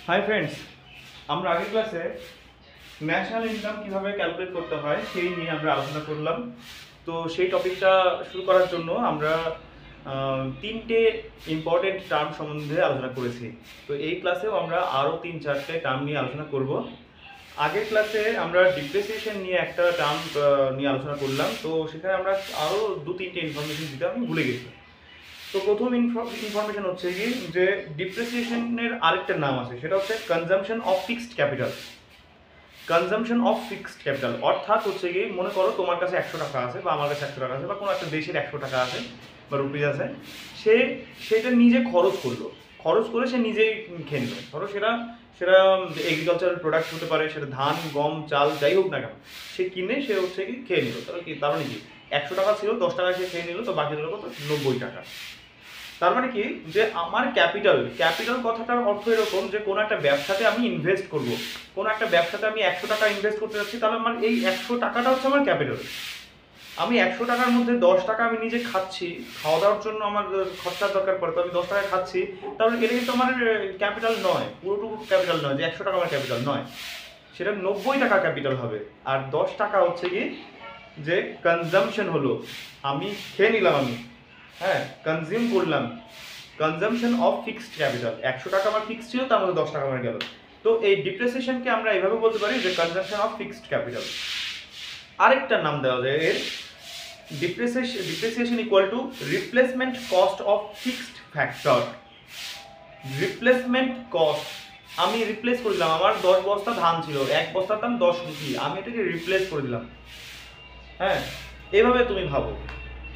Hi friends, আমরা আগের ক্লাসে ন্যাশনাল ইনকাম কিভাবে ক্যালকুলেট করতে হয় সেই নিয়ে আমরা আলোচনা করলাম। তো সেই টপিকটা শুরু করার জন্য আমরা তিনটে ইম্পর্টেন্ট টার্ম সম্বন্ধে আলোচনা করেছি। তো এই ক্লাসেও আমরা আরও 3-4টে টার্ম নিয়ে আলোচনা করব। আগের ক্লাসে আমরা ডিপ্রিসিয়েশন নিয়ে একটা টার্ম নিয়ে আলোচনা করলাম, তো সেখানে আমরা আরও 2-3টে ইনফরমেশন দিতে আমি ভুলে গেছি। তো প্রথম ইনফরমেশন হচ্ছে কি যে ডিপ্রিসিয়েশনের আরেকটা নাম আছে, সেটা হচ্ছে consumption of fixed capital. Consumption of fixed capital অর্থাৎ হচ্ছে কি, মনে করো তোমার কাছে 100 টাকা আছে বা আমার কাছে 100 টাকা আছে বা কোনো একটা দেশের 100 টাকা আছে বা রুপিজ আছে, সেটা নিজে খরচ করে সে নিজেই খেয়ে নিল। ধরো সেটা সেটা এগ্রিকালচারাল প্রোডাক্ট হতে পারে, সেটা ধান গম চাল যাই হোক না কেন, সে কিনে সে হচ্ছে কি খেয়ে নিল। তাহলে কি, তার মানে কি 100 টাকা ছিল, 10 টাকা সে খেয়ে নিল, তো বাকি দিল কত, 90 টাকা। তার মানে কি যে আমার ক্যাপিটাল কথাটার অর্থ এরকম যে কোনো একটা ব্যবসাতে আমি ইনভেস্ট করব, কোনো একটা ব্যবসাতে আমি 100 টাকা ইনভেস্ট করতে যাচ্ছি, তাহলে আমার এই 100 টাকাটা হচ্ছে আমার ক্যাপিটাল। আমি 100 টাকার মধ্যে 10 টাকা আমি নিজে খাচ্ছি, খাওয়া দাওয়ার জন্য আমার খরচার দরকার পড়ে, তো আমি 10 টাকা খাচ্ছি, তাহলে এটা কিন্তু আমার ক্যাপিটাল নয়, পুরোটুকু ক্যাপিটাল নয় যে 100 টাকা আমার ক্যাপিটাল নয়, সেটা 90 টাকা ক্যাপিটাল হবে। আর 10 টাকা হচ্ছে কি যে কনজাম্পশন হলো, আমি খেয়ে নিলাম, আমি কনজিউম করলাম, কনজাম্পশন অফ ফিক্সড ক্যাপিটাল। 100 টাকা আমার ফিক্সড ছিল, তার মধ্যে 10 টাকা আমার গেল। তো এই ডিপ্রিসিয়েশনকে আমরা এইভাবে বলতে পারি যে কনজাম্পশন অফ ফিক্সড ক্যাপিটাল। আরেকটা নাম দেওয়া যায় এর, depreciation equal to replacement cost of fixed factor. Replacement cost, আমি রিপ্লেস করে দিলাম, আমার 10 বস্তা ধান ছিল, এক বস্তার দাম 10 রুপি, আমি এটাকে রিপ্লেস করে দিলাম। এভাবে তুমি ভাবো।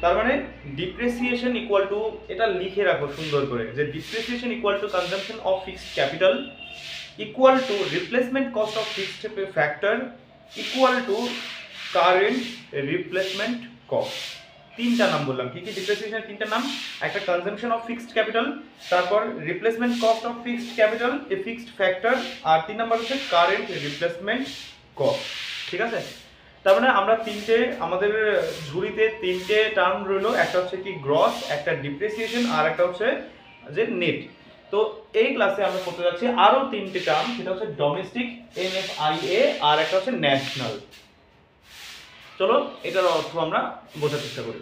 তার মানে ডিপ্রিসিয়েশন ইকুয়াল টু, এটা লিখে রাখো সুন্দর করে, যে depreciation equal to consumption of fixed capital equal to replacement cost of fixed factor equal to current replacement cost. তিনটা নাম বললাম, কি কি ডিপ্রিসিয়েশনের তিনটা নাম, একটা কনজাম্পশন অফ ফিক্সড ক্যাপিটাল, তারপর replacement cost of fixed capital এ ফিক্সড ফ্যাক্টর, আর 3 নাম্বার হচ্ছে কারেন্ট রিপ্লেসমেন্ট কস্ট। ঠিক আছে, তার মানে আমরা আমাদের ঝুড়িতে 3টে টার্ম রইলো, একটা হচ্ছে কি গ্রস, একটা ডিপ্রিসিয়েশন, আর একটা হচ্ছে যে নেট। তো এই ক্লাসে আমরা করতে যাচ্ছি আরো 3টে টার্ম, সেটা হচ্ছে ডোমেস্টিক NFIA, আর একটা হচ্ছে ন্যাশনাল। চলো এটার অর্থ আমরা বোঝার চেষ্টা করি।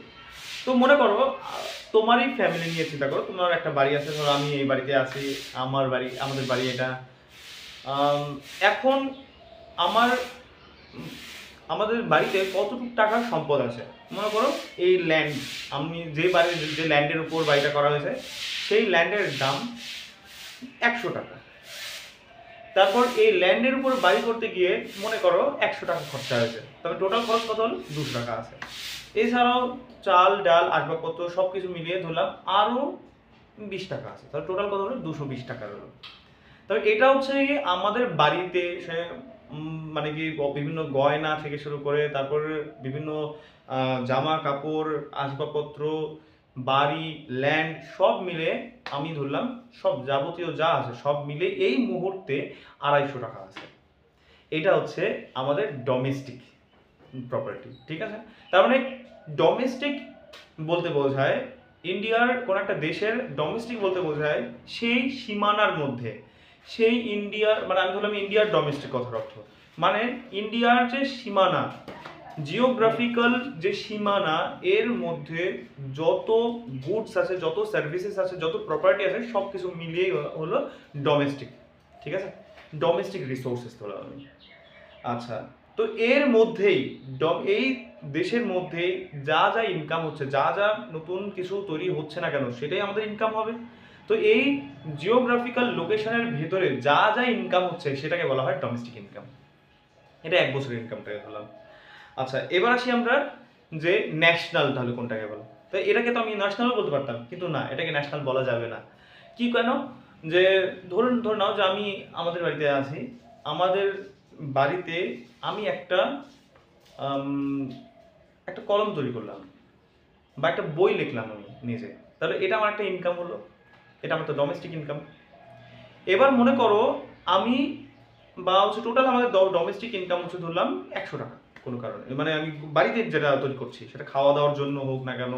তো মনে করো তোমারই ফ্যামিলি নিয়ে চিন্তা করো, তোমার একটা বাড়ি আছে, ধরো আমি এই বাড়িতে আছি, আমাদের বাড়ি এটা। এখন আমাদের বাড়িতে কতটুকু টাকার সম্পদ আছে, মনে করো এই ল্যান্ড, আমি যে ল্যান্ডের উপর বাড়িটা করা হয়েছে সেই ল্যান্ডের দাম 100 টাকা। তারপর এই ল্যান্ডের উপর বাড়ি করতে গিয়ে মনে করো 100 টাকা খরচা হয়েছে, তবে টোটাল খরচ কত হলো, 200 টাকা আছে। এছাড়াও চাল ডাল আসবাবপত্র সব কিছু মিলিয়ে ধরলাম আরও 20 টাকা আছে, তাহলে টোটাল কত হলো, 220 টাকা হলো। তবে এটা হচ্ছে কি আমাদের বাড়িতে সে মানে কি বিভিন্ন গয়না থেকে শুরু করে, তারপর বিভিন্ন জামা কাপড় আসবাবপত্র বাড়ি ল্যান্ড সব মিলে আমি ধরলাম, সব যাবতীয় যা আছে সব মিলে এই মুহূর্তে 250 টাকা আছে। এটা হচ্ছে আমাদের ডোমেস্টিক প্রপার্টি। ঠিক আছে, তার মানে ডোমেস্টিক বলতে বোঝায় ইন্ডিয়ার কোন একটা দেশের, ডোমেস্টিক বলতে বোঝায় সেই সীমানার মধ্যে, সেই ইন্ডিয়ার, মানে আমি বললাম ইন্ডিয়ার ডোমেস্টিক কথার অর্থ মানে ইন্ডিয়ার যে সীমানা, জিওগ্রাফিক্যাল যে সীমানা, এর মধ্যে যত গুডস আছে, যত সার্ভিসেস আছে, যত প্রপার্টি আছে, সব কিছু মিলিয়ে হলো ডোমেস্টিক। ঠিক আছে, ডোমেস্টিক রিসোর্সেস হলো। আচ্ছা, তো এর মধ্যেই এই দেশের মধ্যেই যা যা ইনকাম হচ্ছে, যা যা নতুন কিছু তৈরি হচ্ছে না কেন, সেটাই আমাদের ইনকাম হবে। তো এই জিওগ্রাফিক্যাল লোকেশনের ভেতরে যা যা ইনকাম হচ্ছে সেটাকে বলা হয় ডোমেস্টিক ইনকাম। এটা 1 বছরের ইনকামটাকে বললাম। আচ্ছা, এবার আসি আমরা যে ন্যাশনাল, তাহলে কোনটাকে বলো। তো এটাকে তো আমি ন্যাশনাল বলতে পারতাম, কিন্তু না, এটাকে ন্যাশনাল বলা যাবে না। কি কেন, যে ধরে নাও যে আমি আমাদের বাড়িতে আছি, আমাদের বাড়িতে আমি একটা কলম তৈরি করলাম বা একটা বই লিখলাম আমি নিজে, তাহলে এটা আমার একটা ইনকাম হলো, এটা আমার তো ডোমেস্টিক ইনকাম। এবার মনে করো আমি বা হচ্ছে টোটাল আমাদের ডোমেস্টিক ইনকাম হচ্ছে ধরলাম 100 টাকা কোনো কারণে, মানে আমি বাড়িতে যেটা তৈরি করছি সেটা খাওয়া দাওয়ার জন্য হোক না কেন,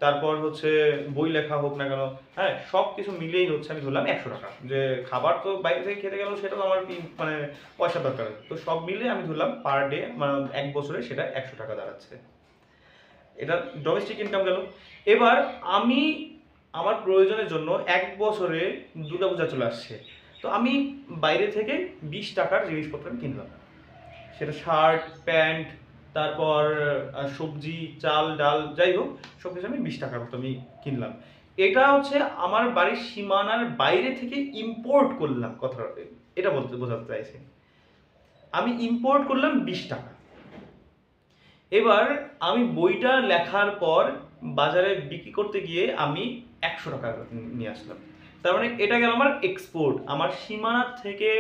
তারপর হচ্ছে বই লেখা হোক না কেন, হ্যাঁ সব কিছু মিলিয়েই হচ্ছে আমি ধরলাম 100 টাকা। যে খাবার তো বাইরে থেকে খেতে গেলেও সেটা তো আমার মানে পয়সা দরকার, তো সব মিলিয়ে আমি ধরলাম পার ডে মানে 1 বছরে সেটা 100 টাকা দাঁড়াচ্ছে। এটা ডোমেস্টিক ইনকাম গেল। এবার আমি আমার প্রয়োজনের জন্য 1 বছরে দুর্গাপূজা চলে আসছে, তো আমি বাইরে থেকে 20 টাকার জিনিসপত্র আমি কিনলাম, সেটা শার্ট প্যান্ট তারপর সবজি চাল ডাল যাই হোক সব কিছু আমি 20 টাকার মতো আমি কিনলাম। এটা হচ্ছে আমার বাড়ির সীমানার বাইরে থেকে ইম্পোর্ট করলাম, কথাটা এটা বলতে বোঝাতে চাইছি। আমি ইম্পোর্ট করলাম 20 টাকা। এবার আমি বইটা লেখার পর বাজারে বিক্রি করতে গিয়ে আমি 100 টাকা নিয়ে আসলাম। তার মানে এটা গেল আমার এক্সপোর্ট, আমার সীমানার থেকে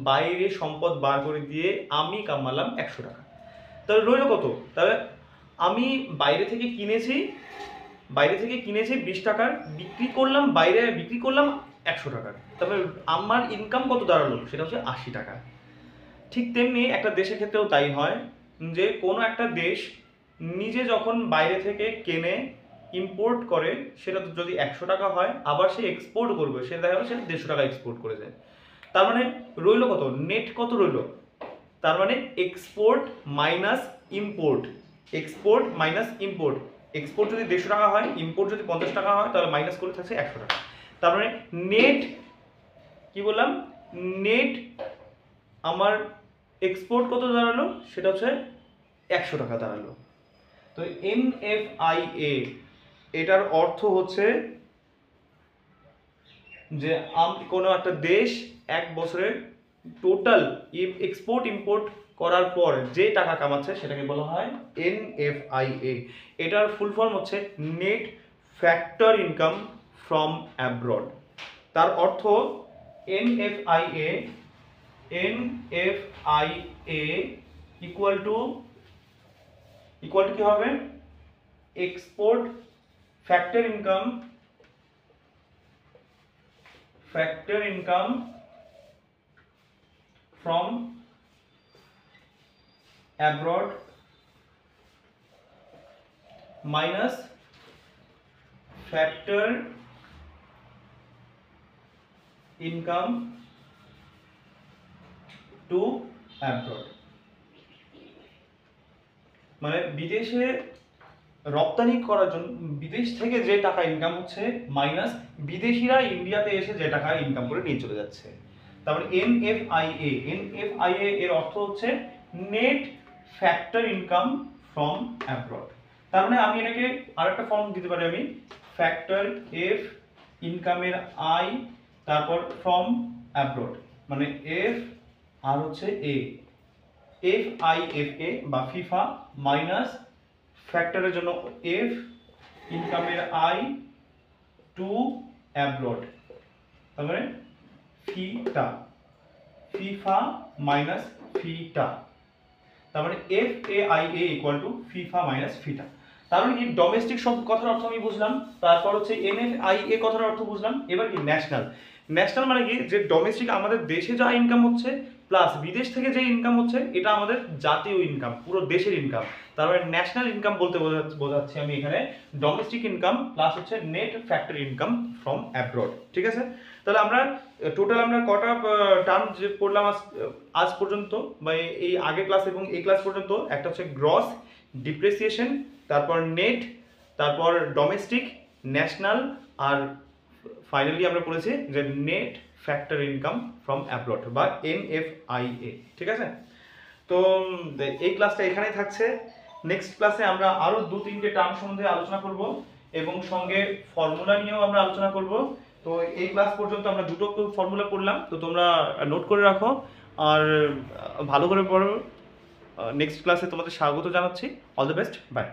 বাইরে সম্পদ বার করে দিয়ে আমি কামালাম 100 টাকা। তাহলে রইল কত? তাহলে আমি বাইরে থেকে কিনেছি 20 টাকার, বিক্রি করলাম বাইরে বিক্রি করলাম 100 টাকার, তারপরে আমার ইনকাম কত দাঁড়ালো? সেটা হচ্ছে 80 টাকা। ঠিক তেমনি একটা দেশের ক্ষেত্রেও তাই হয়, যে কোনো একটা দেশ নিজে যখন বাইরে থেকে কেনে ইম্পোর্ট করে, সেটা যদি 100 টাকা হয়, আবার সে এক্সপোর্ট করবে, সেটা দেখা গেলো সেটা 150 টাকা এক্সপোর্ট করে যায়। তার মানে রইল কত? নেট কত রইল? তার মানে export minus import, export minus import. Export যদি 150 টাকা হয়, ইম্পোর্ট যদি 50 টাকা হয়, তাহলে মাইনাস করে থাকছে 100 টাকা। তার মানে নেট কি বললাম? নেট আমার এক্সপোর্ট কত দাঁড়ালো? সেটা হচ্ছে 100 টাকা দাঁড়ালো। তো NFIA এটার অর্থ হচ্ছে যে কোনো একটা দেশ 1 বছরে টোটাল এক্সপোর্ট ইম্পোর্ট করার পর যে টাকা কামাচ্ছে সেটাকে বলা হয় NFIA। এটার ফুল ফর্ম হচ্ছে net factor income from abroad. তার অর্থ NFIA ইকুয়াল টু কি হবে? Export factor income from abroad minus factor income to abroad। মানে বিদেশে রপ্তানি করার জন্য বিদেশ থেকে যে টাকা ইনকাম হচ্ছে মাইনাস বিদেশিরা ইন্ডিয়াতে এসে যে টাকা ইনকাম করে নিয়ে চলে যাচ্ছে। তারপরে NFIA এর অর্থ হচ্ছে net factor income from abroad. তার মানে আমি এটাকে আরেকটা ফর্ম দিতে পারি, আমি ফ্যাক্টর এফ ইনকামের আই তারপর ফ্রম অ্যাব্রড, মানে এফ আর হচ্ছে FIFA বা ফিফা মাইনাস ফ্যাক্টরের জন্য এফ ইনকামের আই টু অ্যাব্রড, তারপরে ফিফা মাইনাস ফিটা, তারপরে FAIA equal to FIFA minus ফিটা। তার মানে কি ডোমেস্টিক সব কথার অর্থ আমি বুঝলাম, তারপর হচ্ছে NFIA কথার অর্থ বুঝলাম। এবার কি ন্যাশনাল মানে কি? যে ডোমেস্টিক আমাদের দেশে যা ইনকাম হচ্ছে প্লাস বিদেশ থেকে যে ইনকাম হচ্ছে, এটা আমাদের জাতীয় ইনকাম, পুরো দেশের ইনকাম। তারপরে ন্যাশনাল ইনকাম বলতে বোঝাচ্ছি আমি এখানে ডোমেস্টিক ইনকাম প্লাস হচ্ছে net factor income from abroad. ঠিক আছে? তাহলে আমরা টোটাল আমরা কটা টার্ম যে পড়লাম আজ পর্যন্ত, বা এই আগের ক্লাস এবং এই ক্লাস পর্যন্ত? একটা হচ্ছে গ্রস ডিপ্রিসিয়েশন, তারপর নেট, তারপর ডোমেস্টিক, ন্যাশনাল, আর ফাইনালি আমরা পড়েছি যে net factor income from abroad বা NFIA। ঠিক আছে? তো এই ক্লাসটা এখানেই থাকছে। নেক্সট ক্লাসে আমরা আরো 2-3টে টার্ম সম্বন্ধে আলোচনা করব এবং সঙ্গে ফর্মুলা নিয়েও আমরা আলোচনা করব। তো এই ক্লাস পর্যন্ত আমরা দুটো ফর্মুলা পড়লাম, তো তোমরা নোট করে রাখো আর ভালো করে পড়ো। নেক্সট ক্লাসে তোমাদের স্বাগত জানাচ্ছি। All the best, by.